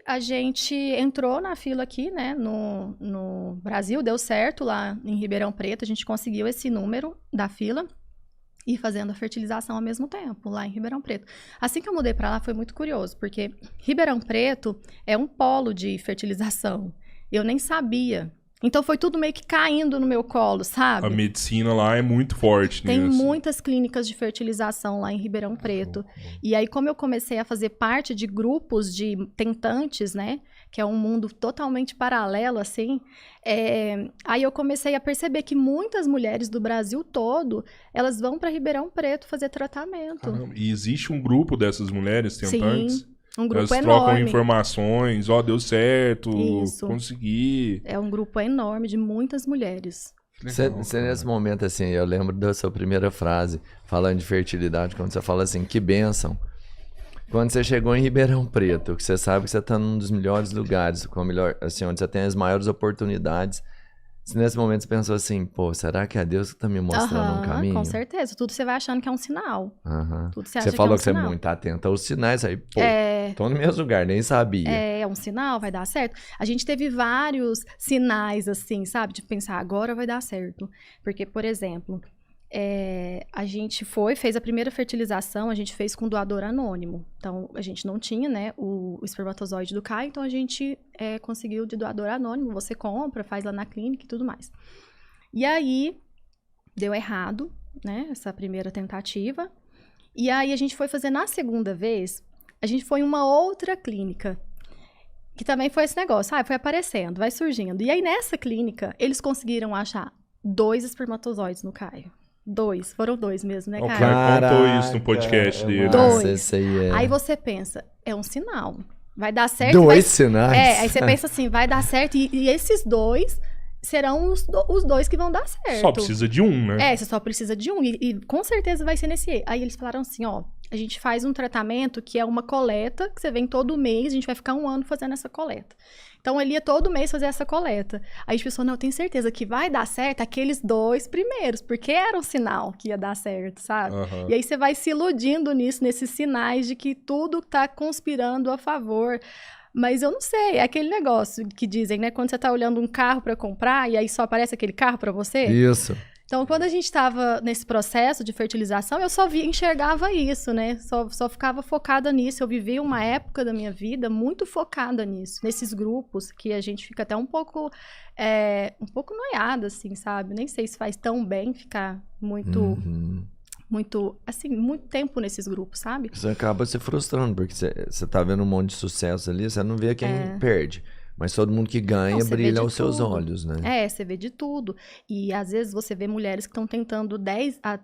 a gente entrou na fila aqui, né, no Brasil, deu certo lá em Ribeirão Preto, a gente conseguiu esse número da fila e fazendo a fertilização ao mesmo tempo, lá em Ribeirão Preto. Assim que eu mudei para lá, foi muito curioso, porque Ribeirão Preto é um polo de fertilização. Eu nem sabia. Então, foi tudo meio que caindo no meu colo, sabe? A medicina lá é muito forte Tem nisso. muitas clínicas de fertilização lá em Ribeirão Preto. E aí, como eu comecei a fazer parte de grupos de tentantes, né? Que é um mundo totalmente paralelo, assim. Aí eu comecei a perceber que muitas mulheres do Brasil todo, elas vão para Ribeirão Preto fazer tratamento. Caramba. E existe um grupo dessas mulheres tentantes? Sim, um grupo Elas trocam enorme. informações, deu certo, Isso. consegui. É um grupo enorme de muitas mulheres. Você nesse momento, assim, eu lembro da sua primeira frase, falando de fertilidade, quando você fala assim, que bênção. Quando você chegou em Ribeirão Preto, que você sabe que você está num dos melhores lugares, com a melhor, assim, onde você tem as maiores oportunidades, se nesse momento você pensou assim, pô, será que é Deus que está me mostrando um caminho? Com certeza. Tudo você vai achando que é um sinal. Tudo você acha falou que é um que você é sinal. muito atenta aos sinais, aí, pô, tô no mesmo lugar, nem sabia. É um sinal, vai dar certo. A gente teve vários sinais, assim, sabe? De pensar, agora vai dar certo. Porque, por exemplo, a gente fez a primeira fertilização, a gente fez com doador anônimo. Então, a gente não tinha, né, o espermatozoide do Caio, então a gente conseguiu de doador anônimo. Você compra, faz lá na clínica e tudo mais. E aí, deu errado, né, essa primeira tentativa. E aí, a gente foi fazer na segunda vez, a gente foi em uma outra clínica, que também foi esse negócio, foi aparecendo, vai surgindo. E aí, nessa clínica, eles conseguiram achar 2 espermatozoides no Caio. 2, foram 2 mesmo, né, O Caio? cara contou isso no podcast dele. Dois. Esse aí, Aí você pensa, é um sinal. Vai dar certo. 2 sinais? Aí você pensa assim, vai dar certo. E esses 2 serão os 2 que vão dar certo. Só precisa de um, né? Você só precisa de um. E com certeza vai ser nesse. Aí eles falaram assim, ó, a gente faz um tratamento que é uma coleta, que você vem todo mês, a gente vai ficar 1 ano fazendo essa coleta. Então, ele ia todo mês fazer essa coleta. Aí a gente pensou, não, eu tenho certeza que vai dar certo aqueles 2 primeiros, porque era um sinal que ia dar certo, sabe? Uhum. E aí você vai se iludindo nisso, nesses sinais de que tudo tá conspirando a favor. Mas eu não sei, é aquele negócio que dizem, né? Quando você tá olhando um carro para comprar e aí só aparece aquele carro para você. Isso. Então, quando a gente estava nesse processo de fertilização, eu só enxergava isso, né? Só ficava focada nisso. Eu vivi uma época da minha vida muito focada nisso, nesses grupos, que a gente fica até um pouco noiada, assim, sabe? Nem sei se faz tão bem ficar muito tempo nesses grupos, sabe? Você acaba se frustrando, porque você tá vendo um monte de sucesso ali, você não vê quem perde. Mas todo mundo que ganha brilha aos seus olhos, né? Você vê de tudo. E às vezes você vê mulheres que estão tentando 10ª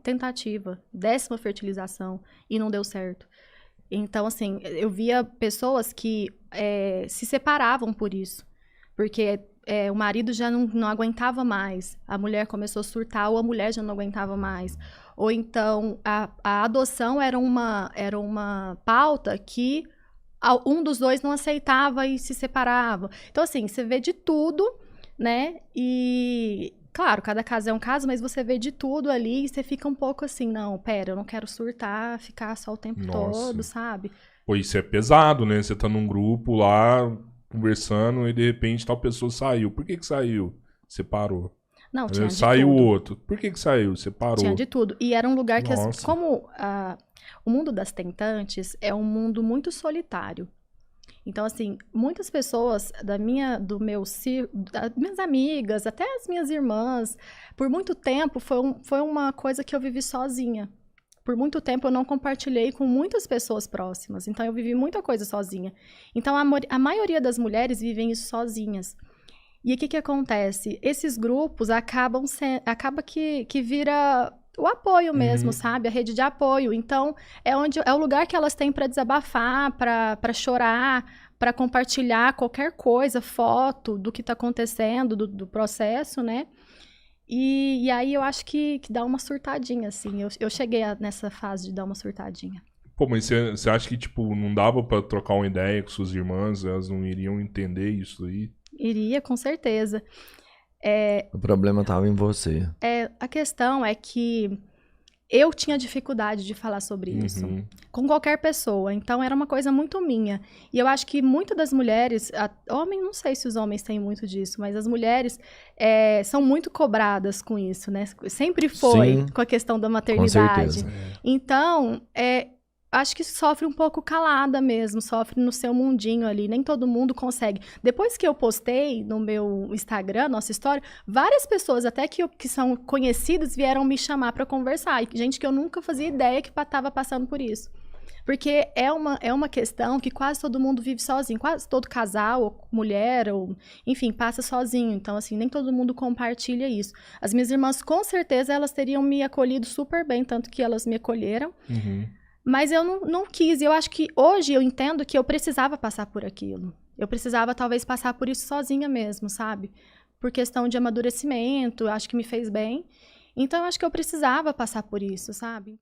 tentativa, 10ª fertilização e não deu certo. Então, assim, eu via pessoas que se separavam por isso. Porque o marido já não aguentava mais, a mulher começou a surtar ou a mulher já não aguentava mais. Ou então, a adoção era uma pauta que um dos 2 não aceitava e se separava. Então, assim, você vê de tudo, né? E, claro, cada caso é um caso, mas você vê de tudo ali e você fica um pouco assim, não, pera, eu não quero surtar, ficar só o tempo todo, sabe? Pô, isso é pesado, né? Você tá num grupo lá, conversando, e de repente tal pessoa saiu. Por que saiu? Separou. Não, tinha de saiu tudo. outro. Por que saiu? Separou. Tinha de tudo. E era um lugar que, Nossa. como o mundo das tentantes é um mundo muito solitário. Então, assim, muitas pessoas das minhas amigas, até as minhas irmãs, por muito tempo foi uma coisa que eu vivi sozinha. Por muito tempo eu não compartilhei com muitas pessoas próximas. Então, eu vivi muita coisa sozinha. Então, a maioria das mulheres vivem isso sozinhas. E o que acontece? Esses grupos acaba que vira o apoio mesmo, sabe? A rede de apoio. Então, é o lugar que elas têm para desabafar, para chorar, para compartilhar qualquer coisa, foto do que está acontecendo, do processo, né? E aí eu acho que dá uma surtadinha, assim. Eu cheguei nessa fase de dar uma surtadinha. Pô, mas você acha que, tipo, não dava pra trocar uma ideia com suas irmãs? Elas não iriam entender isso aí? Iria, com certeza. O problema tava em você. A questão é que eu tinha dificuldade de falar sobre isso. Com qualquer pessoa. Então, era uma coisa muito minha. E eu acho que muitas das mulheres... Homem, não sei se os homens têm muito disso, mas as mulheres são muito cobradas com isso, né? Sempre foi, Sim, com a questão da com maternidade. certeza. Então, acho que sofre um pouco calada mesmo, sofre no seu mundinho ali, nem todo mundo consegue. Depois que eu postei no meu Instagram, nossa história, várias pessoas, até que são conhecidas, vieram me chamar para conversar. E gente que eu nunca fazia ideia que estava passando por isso. Porque é uma questão que quase todo mundo vive sozinho, quase todo casal, ou mulher, ou enfim, passa sozinho. Então, assim, nem todo mundo compartilha isso. As minhas irmãs, com certeza, elas teriam me acolhido super bem, tanto que elas me acolheram. Mas eu não quis. Eu acho que hoje eu entendo que eu precisava passar por aquilo. Eu precisava, talvez, passar por isso sozinha mesmo, sabe? Por questão de amadurecimento, acho que me fez bem. Então, eu acho que eu precisava passar por isso, sabe?